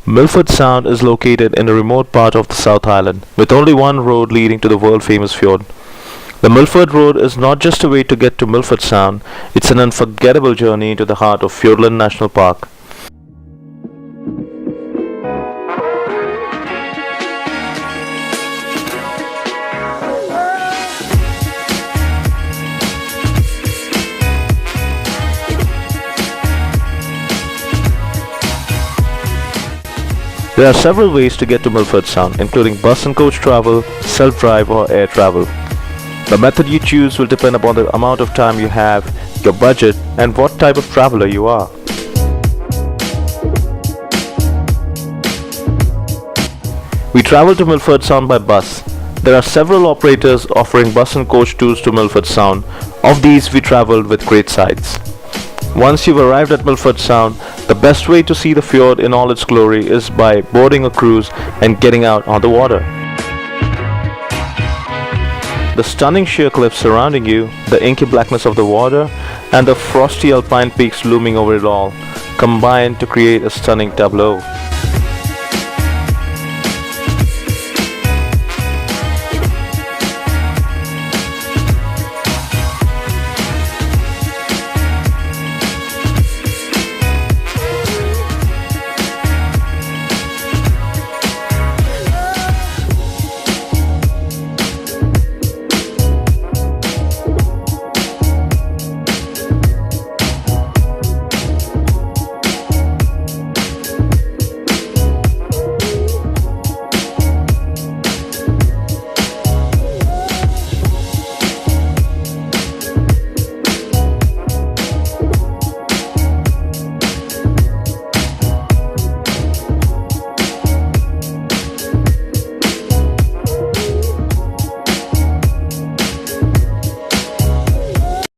Milford Sound is located in a remote part of the South Island, with only one road leading to the world-famous fjord. The Milford Road is not just a way to get to Milford Sound, it's an unforgettable journey into the heart of Fiordland National Park. There are several ways to get to Milford Sound, including bus and coach travel, self-drive or air travel. The method you choose will depend upon the amount of time you have, your budget, and what type of traveler you are. We travel to Milford Sound by bus. There are several operators offering bus and coach tours to Milford Sound. Of these, we traveled with great sights. Once you've arrived at Milford Sound, the best way to see the fjord in all its glory is by boarding a cruise and getting out on the water. The stunning sheer cliffs surrounding you, the inky blackness of the water, and the frosty alpine peaks looming over it all combine to create a stunning tableau.